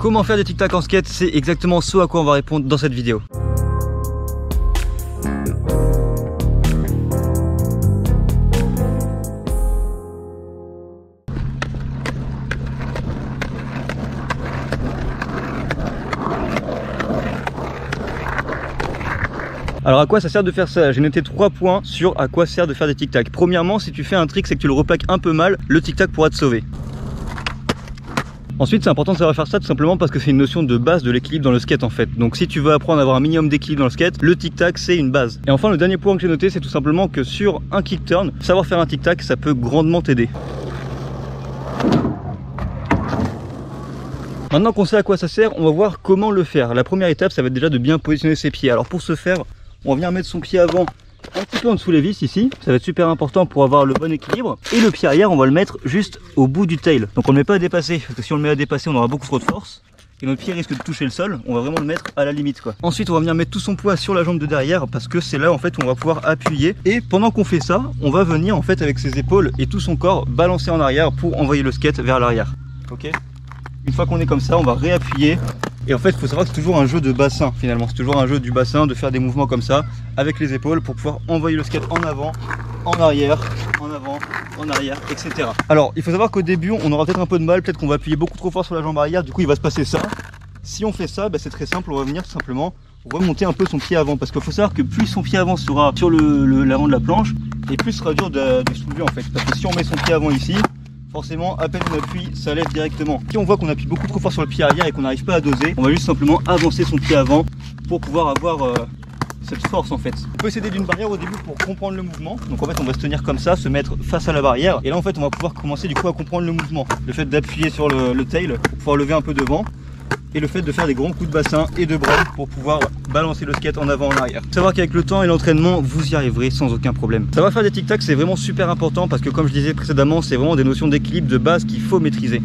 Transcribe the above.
Comment faire des tic-tac en skate? C'est exactement ce à quoi on va répondre dans cette vidéo. Alors à quoi ça sert de faire ça? J'ai noté 3 points sur à quoi sert de faire des tic-tac. Premièrement, si tu fais un trick, c'est que tu le replaques un peu mal, le tic-tac pourra te sauver. Ensuite, c'est important de savoir faire ça tout simplement parce que c'est une notion de base de l'équilibre dans le skate en fait. Donc si tu veux apprendre à avoir un minimum d'équilibre dans le skate, le tic-tac c'est une base. Et enfin, le dernier point que j'ai noté, c'est tout simplement que sur un kick turn, savoir faire un tic-tac, ça peut grandement t'aider. Maintenant qu'on sait à quoi ça sert, on va voir comment le faire. La première étape, ça va être déjà de bien positionner ses pieds. Alors pour ce faire, on va venir mettre son pied avant un petit peu en dessous les vis ici. Ça va être super important pour avoir le bon équilibre. Et le pied arrière, on va le mettre juste au bout du tail. Donc on ne le met pas à dépasser, parce que si on le met à dépasser, on aura beaucoup trop de force. Et notre pied risque de toucher le sol. On va vraiment le mettre à la limite quoi. Ensuite, on va venir mettre tout son poids sur la jambe de derrière, parce que c'est là en fait où on va pouvoir appuyer. Et pendant qu'on fait ça, on va venir en fait avec ses épaules et tout son corps balancer en arrière pour envoyer le skate vers l'arrière. Ok ? Une fois qu'on est comme ça, on va réappuyer. Et en fait, il faut savoir que c'est toujours un jeu de bassin finalement. C'est toujours un jeu du bassin de faire des mouvements comme ça avec les épaules pour pouvoir envoyer le skate en avant, en arrière, en avant, en arrière, etc. Alors, il faut savoir qu'au début, on aura peut-être un peu de mal. Peut-être qu'on va appuyer beaucoup trop fort sur la jambe arrière. Du coup, il va se passer ça. Si on fait ça, c'est très simple. On va venir tout simplement remonter un peu son pied avant. Parce qu'il faut savoir que plus son pied avant sera sur l'avant de la planche, et plus sera dur de soulever en fait. Parce que si on met son pied avant ici, forcément, à peine on appuie, ça lève directement. Si on voit qu'on appuie beaucoup trop fort sur le pied arrière et qu'on n'arrive pas à doser, on va juste simplement avancer son pied avant pour pouvoir avoir cette force en fait. On peut s'aider d'une barrière au début pour comprendre le mouvement. Donc en fait, on va se tenir comme ça, se mettre face à la barrière. Et là en fait, on va pouvoir commencer du coup à comprendre le mouvement. Le fait d'appuyer sur le tail pour pouvoir lever un peu devant. Et le fait de faire des grands coups de bassin et de bras pour pouvoir balancer le skate en avant, en arrière. Faut savoir qu'avec le temps et l'entraînement, vous y arriverez sans aucun problème. Savoir faire des tic-tac, c'est vraiment super important parce que comme je disais précédemment, c'est vraiment des notions d'équilibre de base qu'il faut maîtriser.